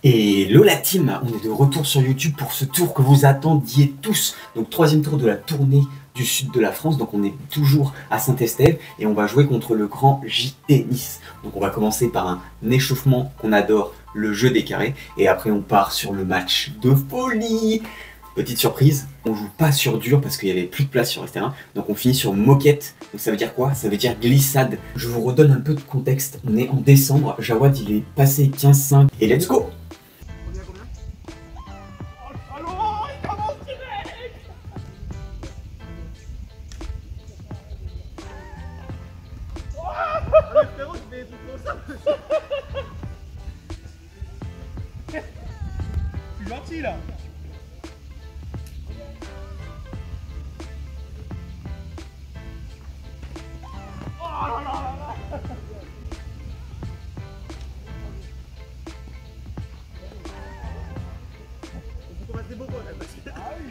Hello la team, on est de retour sur YouTube pour ce tour que vous attendiez tous. Donc troisième tour de la tournée du sud de la France, donc on est toujours à Saint-Estève et on va jouer contre le grand JT Nice. Donc on va commencer par un échauffement qu'on adore, le jeu des carrés, et après on part sur le match de folie. Petite surprise, on joue pas sur dur parce qu'il y avait plus de place sur le terrain, donc on finit sur moquette. Donc ça veut dire quoi? Ça veut dire glissade. Je vous redonne un peu de contexte, on est en décembre, Jawad il est passé 15-5 et let's go! C'est gentil là. Oh là là là là. Faut qu'on fasse des bobos là parce que... Ah oui.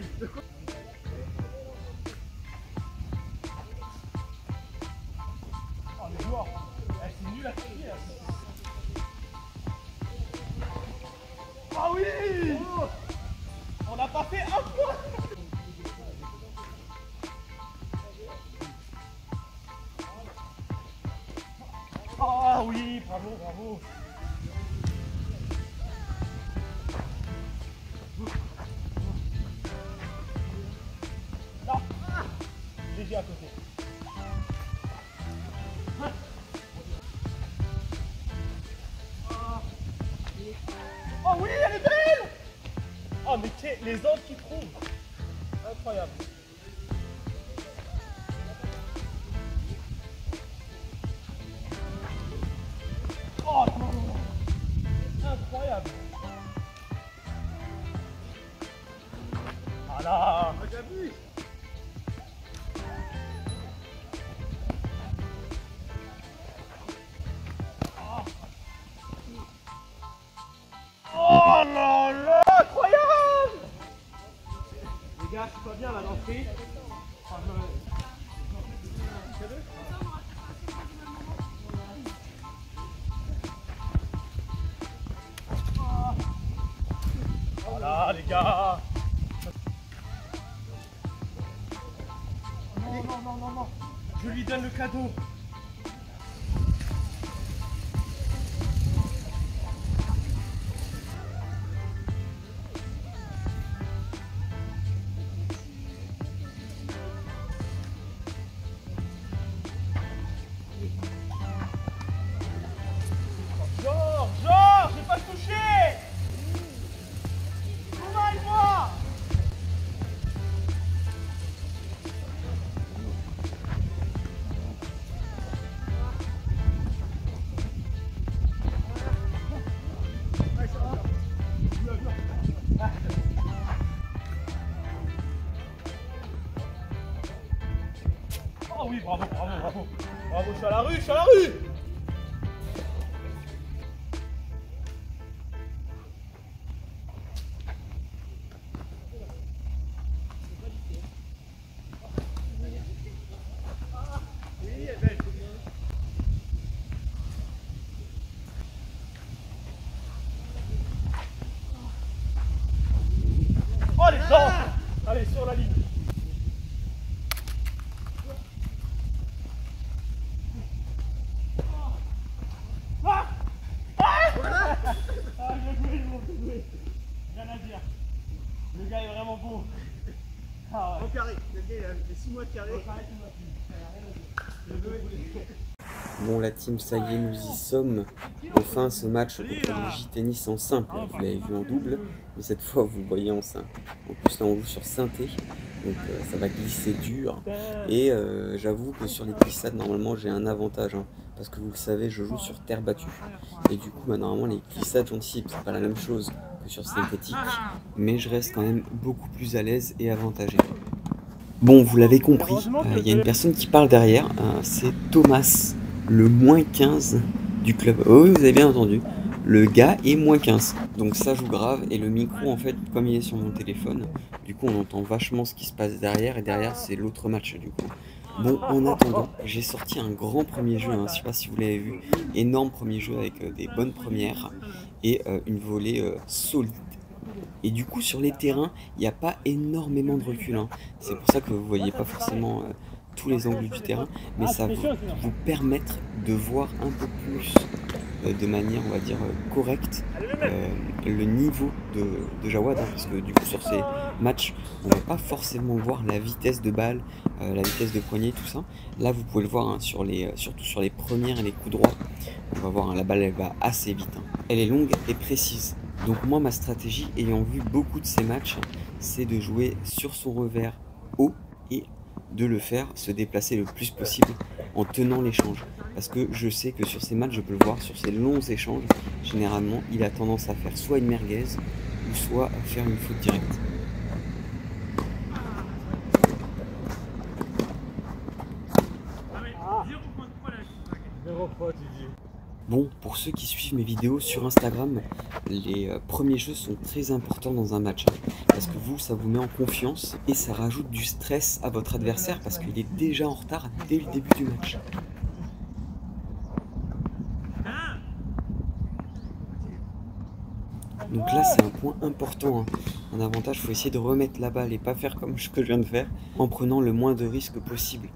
Oh les joueurs, c'est nul à tirer là. Ah oui, oh, on n'a pas fait un point. Ah oui, bravo, bravo. Non, léger à côté. Oh oui, elle est belle. Oh mais les autres qui trouvent. Incroyable. Oh non, non, non. Incroyable. Ah là, j'abuse. Oh là là, incroyable. Les gars, je suis pas bien là dans le prix. Enfin, voilà les gars. Non, non, non, non, non. Je lui donne le cadeau. Genre, j'ai pas touché. Thomas et moi. Oh oui, bravo, bravo, bravo. Bravo, je suis à la rue, je suis à la rue. Oh les gens. Allez, sur la ligne. Ah, bien joué, bien joué. Rien à dire. Le gars est vraiment beau. Ah ouais. Au carré. Le gars il a fait 6 mois de carré. Bon la team, ça y est, nous y sommes. Enfin ce match contre le JT Nice en simple. Vous l'avez vu en double, mais cette fois vous le voyez en simple. En plus là on joue sur synthé, donc ça va glisser dur. Et j'avoue que sur les glissades normalement j'ai un avantage, hein, parce que vous le savez, je joue sur terre battue. Et du coup bah, normalement les glissades j'anticipe, c'est pas la même chose que sur synthétique, mais je reste quand même beaucoup plus à l'aise et avantagé. Bon, vous l'avez compris, il y a une personne qui parle derrière, c'est Thomas, le moins 15 du club. Oh oui, vous avez bien entendu, le gars est moins 15. Donc ça joue grave, et le micro en fait, comme il est sur mon téléphone, du coup on entend vachement ce qui se passe derrière, et derrière c'est l'autre match du coup. Bon, en attendant, j'ai sorti un grand premier jeu, hein, je sais pas si vous l'avez vu, énorme premier jeu avec des bonnes premières. et une volée solide. Et du coup sur les terrains, il n'y a pas énormément de recul, hein. C'est pour ça que vous ne voyez pas forcément tous les angles du terrain, mais ça va vous permettre de voir un peu plus de manière, on va dire, correcte le niveau de Jawad, hein, parce que du coup sur ces matchs, on ne va pas forcément voir la vitesse de balle, la vitesse de poignet, tout ça. Là vous pouvez le voir, hein, surtout sur les premières et les coups droits, on va voir, hein, la balle elle va assez vite, hein. Elle est longue et précise. Donc moi ma stratégie, ayant vu beaucoup de ces matchs, c'est de jouer sur son revers haut et de le faire se déplacer le plus possible en tenant l'échange. Parce que je sais que sur ces matchs, je peux le voir, sur ces longs échanges, généralement il a tendance à faire soit une merguez ou soit à faire une faute directe. Bon, pour ceux qui suivent mes vidéos sur Instagram, les premiers jeux sont très importants dans un match, hein, parce que vous, ça vous met en confiance et ça rajoute du stress à votre adversaire parce qu'il est déjà en retard dès le début du match. Donc là, c'est un point important, hein. Un avantage, il faut essayer de remettre la balle et pas faire comme ce que je viens de faire, en prenant le moins de risques possible.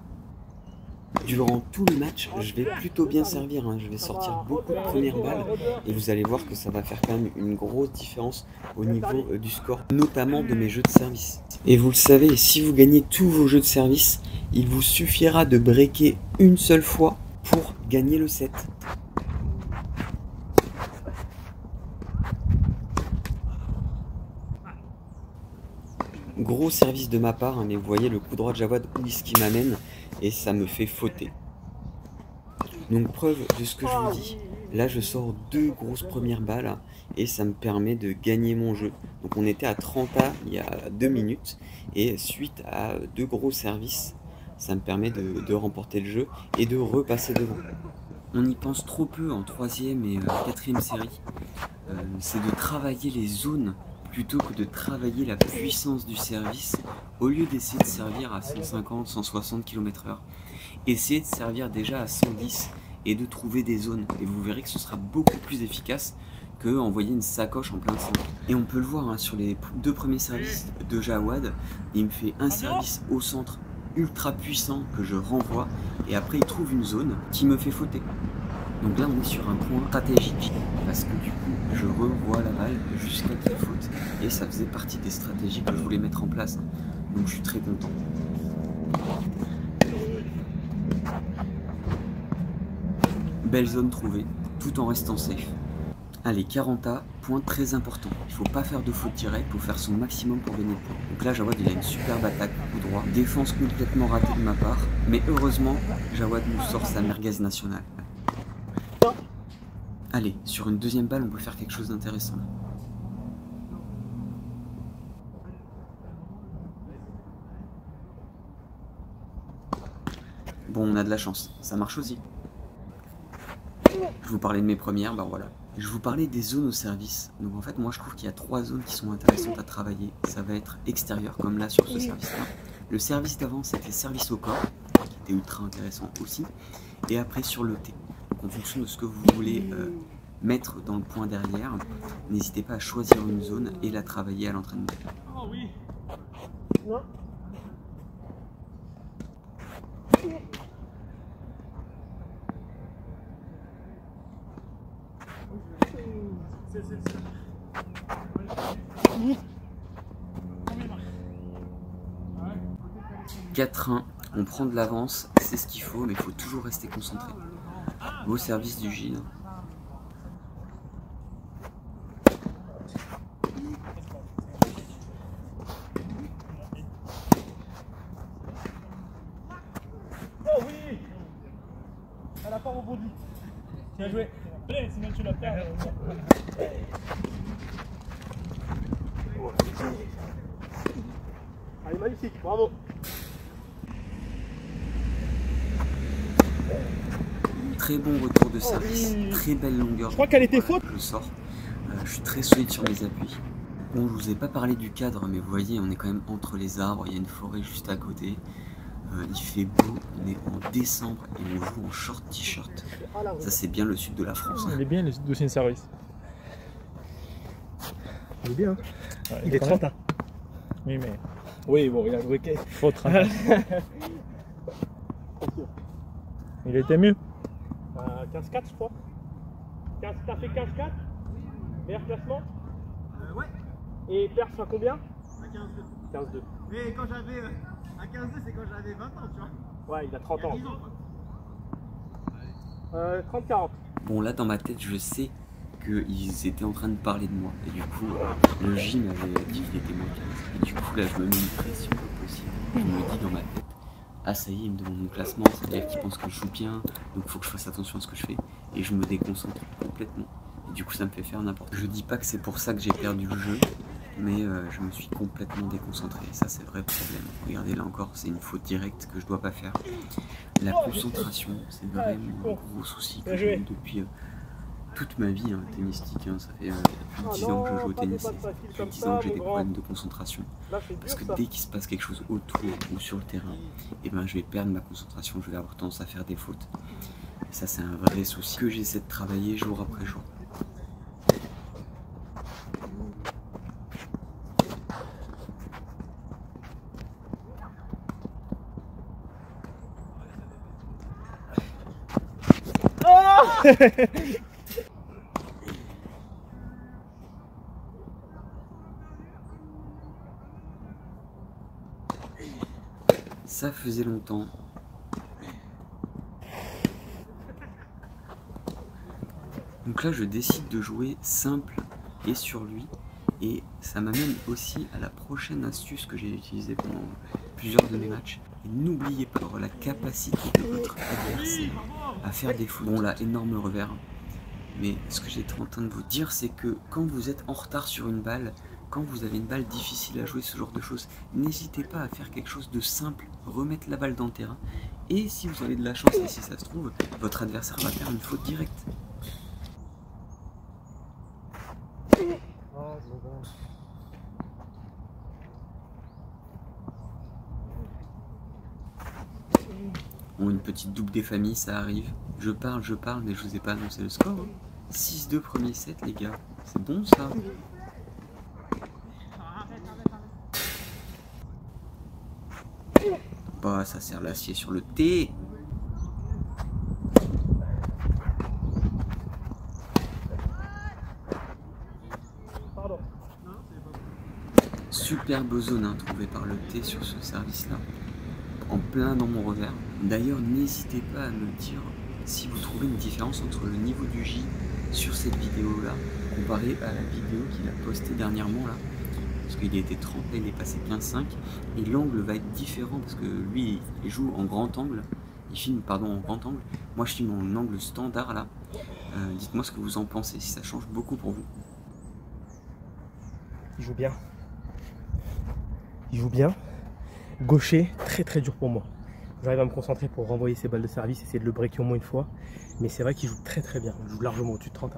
Durant tout le match, je vais plutôt bien servir, hein. Je vais sortir beaucoup de premières balles et vous allez voir que ça va faire quand même une grosse différence au niveau du score, notamment de mes jeux de service. Et vous le savez, si vous gagnez tous vos jeux de service, il vous suffira de breaker une seule fois pour gagner le set. Gros service de ma part, hein, mais vous voyez le coup droit de Jawad où est-ce qu'il m'amène et ça me fait fauter. Donc preuve de ce que je vous dis, là je sors deux grosses premières balles et ça me permet de gagner mon jeu. Donc on était à 30A il y a 2 minutes et suite à deux gros services, ça me permet de remporter le jeu et de repasser devant. On y pense trop peu en 3e et 4e série, c'est de travailler les zones plutôt que de travailler la puissance du service. Au lieu d'essayer de servir à 150, 160 km/h, essayez de servir déjà à 110 et de trouver des zones. Et vous verrez que ce sera beaucoup plus efficace que envoyer une sacoche en plein centre. Et on peut le voir, hein, sur les deux premiers services de Jawad, il me fait un service au centre ultra puissant que je renvoie et après il trouve une zone qui me fait fauter. Donc là on est sur un point stratégique parce que du coup je revois la balle jusqu'à qu'il faute et ça faisait partie des stratégies que je voulais mettre en place, hein. Donc je suis très content. Belle zone trouvée tout en restant safe. Allez, 40A, point très important. Il ne faut pas faire de faute directe, il faut faire son maximum pour gagner le point. Donc là, Jawad, il a une superbe attaque, coup droit. Défense complètement ratée de ma part. Mais heureusement, Jawad nous sort sa merguez nationale. Allez, sur une deuxième balle, on peut faire quelque chose d'intéressant. Bon, on a de la chance. Ça marche aussi. Je vous parlais de mes premières, bah voilà. Je vous parlais des zones au service. Donc en fait, moi je trouve qu'il y a 3 zones qui sont intéressantes à travailler. Ça va être extérieur, comme là sur ce service-là. Le service d'avant, c'était service au corps, qui était ultra intéressant aussi. Et après sur le T. Donc en fonction de ce que vous voulez mettre dans le point derrière, n'hésitez pas à choisir une zone et la travailler à l'entraînement. Oh oui. Non. Oui. 4-1, on prend de l'avance, c'est ce qu'il faut, mais il faut toujours rester concentré. Beau service du Gilles. Oh oui. Elle n'a pas rebondi. Bien joué. Allez, sinon tu la perds. Allez, magnifique, bravo. Très bon retour de service, très belle longueur. Je crois qu'elle était faute. Je sors, je suis très solide sur mes appuis. Bon, je vous ai pas parlé du cadre, mais vous voyez, on est quand même entre les arbres, il y a une forêt juste à côté. Il fait beau, on est en décembre et on joue en short t-shirt. Ça c'est bien le sud de la France. Il est bien le deuxième service. Il est bien. Hein. Ouais, Il est 30. Hein. Oui, mais. Oui, bon, il a joué. Faute. Il était mieux. 15-4, je crois. T'as fait 15-4 meilleur classement Ouais. Et perf à combien? À 15-2. 15-2. Mais quand j'avais. À 15-2, c'est quand j'avais 20 ans, tu vois. Ouais, il a 30 ans. Il y a 10 ans, quoi. 30-40. Bon, là, dans ma tête, je sais qu'ils étaient en train de parler de moi. Et du coup, le J m'avait dit qu'il était moins 15. Et du coup, là, je me mets une pression pas possible. Je me dis dans ma tête, ah ça y est, il me demande mon classement, c'est-à-dire qu'il pense que je joue bien, donc il faut que je fasse attention à ce que je fais. Et je me déconcentre complètement. Et du coup, ça me fait faire n'importe quoi. Je dis pas que c'est pour ça que j'ai perdu le jeu, mais je me suis complètement déconcentré. Et ça, c'est vrai problème. Regardez, là encore, c'est une faute directe que je dois pas faire. La concentration, c'est vraiment un gros souci que j'ai eu depuis toute ma vie tennistique. Ça fait plus de 10 ans que je joue au tennis. Et ça fait plus de 10 ans que j'ai des problèmes de concentration. Parce que dès qu'il se passe quelque chose autour ou sur le terrain, et ben, je vais perdre ma concentration, je vais avoir tendance à faire des fautes. Et ça, c'est un vrai souci que j'essaie de travailler jour après jour. Ça faisait longtemps. Donc là, je décide de jouer simple et sur lui. Et ça m'amène aussi à la prochaine astuce que j'ai utilisée pendant plusieurs de mes matchs. Et n'oubliez pas la capacité de votre adversaire à faire des fautes. Bon là, énorme revers. Mais ce que j'étais en train de vous dire, c'est que quand vous êtes en retard sur une balle, quand vous avez une balle difficile à jouer, ce genre de choses, n'hésitez pas à faire quelque chose de simple, remettre la balle dans le terrain. Et si vous avez de la chance, et si ça se trouve, votre adversaire va faire une faute directe. Bon, une petite double des familles, ça arrive. Je parle, mais je vous ai pas annoncé le score. 6-2 premier set, les gars. C'est bon, ça. Bah, ça sert l'acier sur le thé. Superbe zone trouvée par le thé sur ce service-là. En plein dans mon revers. D'ailleurs, n'hésitez pas à me dire si vous trouvez une différence entre le niveau du J sur cette vidéo-là, comparé à la vidéo qu'il a postée dernièrement là. Parce qu'il a été 30, là il est passé 15-5. Et l'angle va être différent parce que lui, il joue en grand angle. Il filme, pardon, en grand angle. Moi, je filme en angle standard là. Dites-moi ce que vous en pensez, si ça change beaucoup pour vous. Il joue bien. Il joue bien. Gaucher, très dur pour moi. J'arrive à me concentrer pour renvoyer ses balles de service, essayer de le breaker au moins une fois. Mais c'est vrai qu'il joue très bien. Il joue largement au-dessus de 30.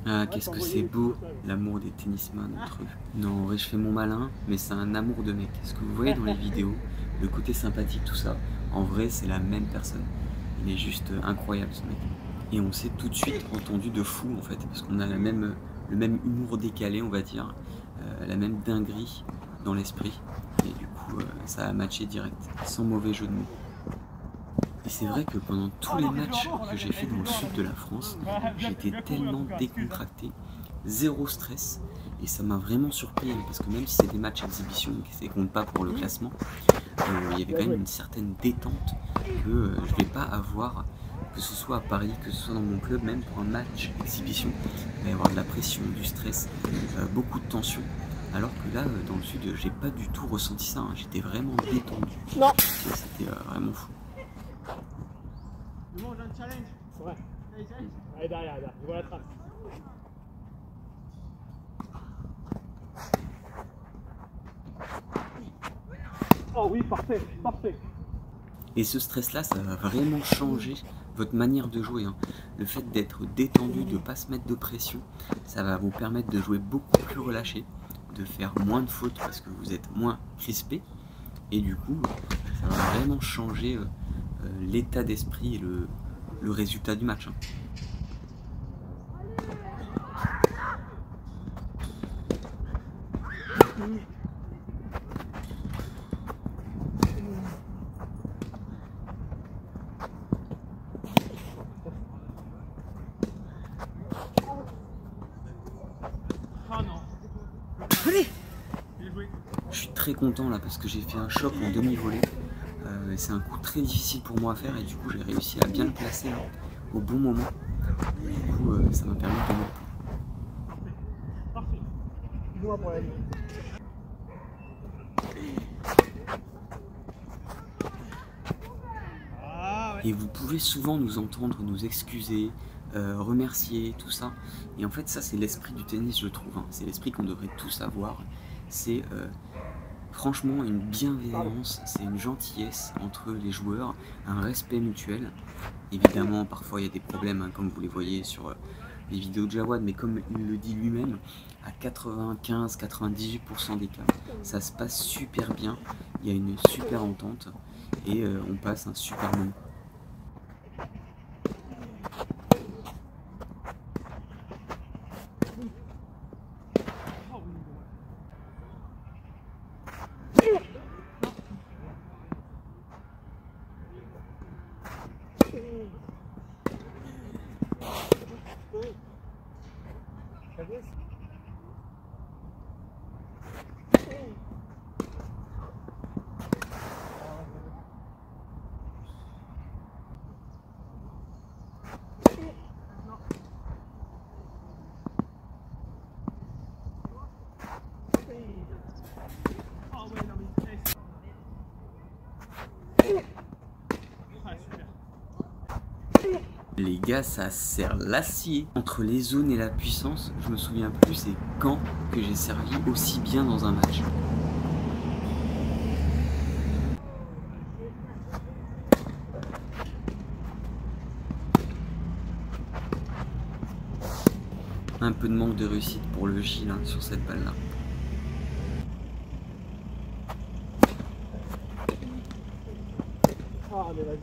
Ah, qu'est-ce que c'est beau, l'amour des tennisman entre eux. Non, en vrai, je fais mon malin, mais c'est un amour de mec. Ce que vous voyez dans les vidéos, le côté sympathique, tout ça, en vrai, c'est la même personne. Il est juste incroyable, ce mec. Et on s'est tout de suite entendu de fou, en fait, parce qu'on a le même humour décalé, on va dire, la même dinguerie dans l'esprit. Et du coup, ça a matché direct, sans mauvais jeu de mots. Et c'est vrai que pendant tous les matchs que j'ai fait dans le sud de la France, j'étais tellement décontracté, zéro stress, et ça m'a vraiment surpris, parce que même si c'est des matchs exhibition, qui ne comptent pas pour le classement, il y avait quand même une certaine détente que je ne vais pas avoir, que ce soit à Paris, que ce soit dans mon club, même pour un match exhibition, il va y avoir de la pression, du stress, beaucoup de tension. Alors que là, dans le sud, j'ai pas du tout ressenti ça, j'étais vraiment détendu. Non. C'était vraiment fou. Le monde, un challenge. Ouais. Allez, derrière, je vois la trace. Oh oui, parfait. Et ce stress-là, ça va vraiment changer votre manière de jouer. Le fait d'être détendu, de ne pas se mettre de pression, ça va vous permettre de jouer beaucoup plus relâché, de faire moins de fautes parce que vous êtes moins crispé. Et du coup, ça va vraiment changer l'état d'esprit et le résultat du match. Ah non. Allez! Je suis très content là parce que j'ai fait un choc en demi-volée. C'est un coup très difficile pour moi à faire et du coup j'ai réussi à bien le placer là, au bon moment. Du coup ça m'a permis de gagner. Parfait. Dis-moi pour la ligne. Et vous pouvez souvent nous entendre nous excuser, remercier, tout ça. Et en fait ça c'est l'esprit du tennis je trouve, hein. C'est l'esprit qu'on devrait tous avoir. C'est franchement une bienveillance, c'est une gentillesse entre les joueurs, un respect mutuel. Évidemment parfois il y a des problèmes hein, comme vous les voyez sur les vidéos de Jawad, mais comme il le dit lui-même, à 95-98% des cas, ça se passe super bien, il y a une super entente et on passe un super moment. Les gars, ça sert l'acier. Entre les zones et la puissance, je me souviens plus c'est quand que j'ai servi aussi bien dans un match. Un peu de manque de réussite pour le Gilles hein, sur cette balle-là. Ah mais vas-y.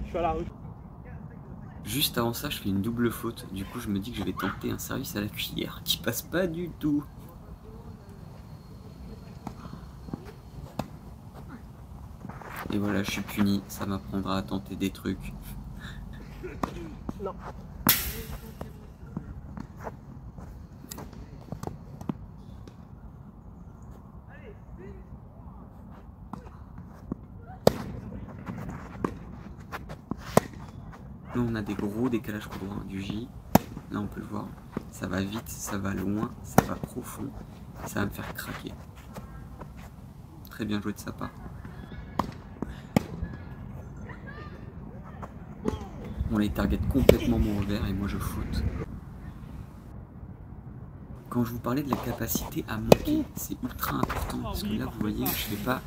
Je suis à la rue. Juste avant ça, je fais une double faute. Du coup, je me dis que je vais tenter un service à la cuillère qui passe pas du tout. Et voilà, je suis puni. Ça m'apprendra à tenter des trucs. Non. Là, on a des gros décalages coups droits du J. Là, on peut le voir. Ça va vite, ça va loin, ça va profond. Ça va me faire craquer. Très bien joué de sa part. On les target complètement mon revers et moi je faute. Quand je vous parlais de la capacité à manquer, c'est ultra important parce que là vous voyez, je fais pas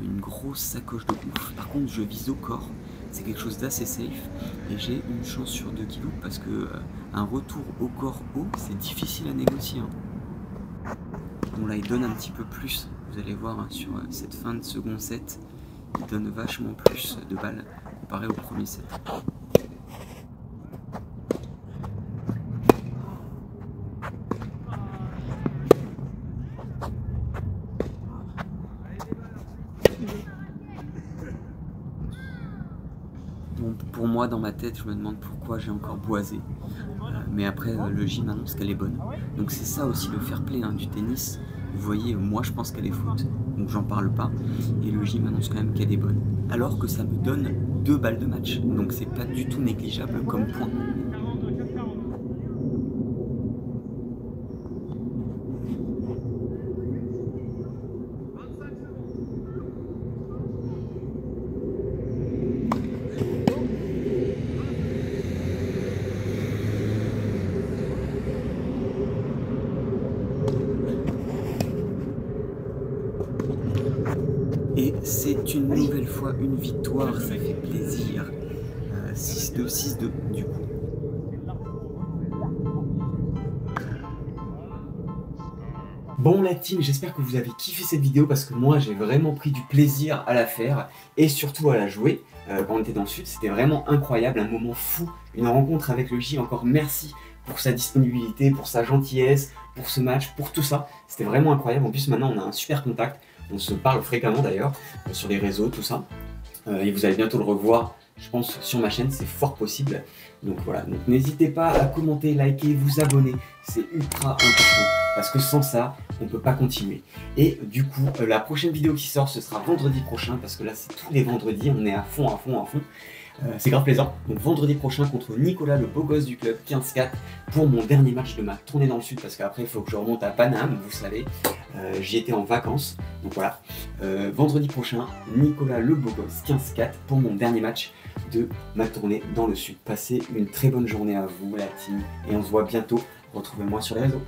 une grosse sacoche de ouf. Par contre je vise au corps, c'est quelque chose d'assez safe et j'ai une chance sur 2 kilos parce que un retour au corps haut c'est difficile à négocier. Hein. Bon là il donne un petit peu plus, vous allez voir hein, sur cette fin de second set, il donne vachement plus de balles comparé au premier set. Bon, pour moi, dans ma tête, je me demande pourquoi j'ai encore boisé. Mais après, le J m'annonce qu'elle est bonne. Donc c'est ça aussi le fair play hein, du tennis. Vous voyez, moi je pense qu'elle est faute, donc j'en parle pas. Et le J m'annonce quand même qu'elle est bonne. Alors que ça me donne 2 balles de match. Donc c'est pas du tout négligeable comme point. Et c'est une nouvelle fois une victoire, ça fait plaisir. 6-2, 6-2 du coup. Bon la team, j'espère que vous avez kiffé cette vidéo parce que moi j'ai vraiment pris du plaisir à la faire et surtout à la jouer. Quand on était dans le sud, c'était vraiment incroyable, un moment fou, une rencontre avec le J. Encore merci pour sa disponibilité, pour sa gentillesse, pour ce match, pour tout ça. C'était vraiment incroyable. En plus, maintenant, on a un super contact. On se parle fréquemment d'ailleurs, sur les réseaux, tout ça. Et vous allez bientôt le revoir, je pense, sur ma chaîne, c'est fort possible. Donc voilà, donc n'hésitez pas à commenter, liker, vous abonner, c'est ultra important. Parce que sans ça, on ne peut pas continuer. Et du coup, la prochaine vidéo qui sort, ce sera vendredi prochain, parce que là, c'est tous les vendredis, on est à fond, à fond, à fond. C'est grave plaisant. Donc vendredi prochain contre Nicolas, le beau gosse du club 15-4 pour mon dernier match de ma tournée dans le sud, parce qu'après il faut que je remonte à Paname, vous savez, j'y étais en vacances, donc voilà. Vendredi prochain, Nicolas, le beau gosse 15-4 pour mon dernier match de ma tournée dans le sud. Passez une très bonne journée à vous la team et on se voit bientôt. Retrouvez-moi sur les réseaux.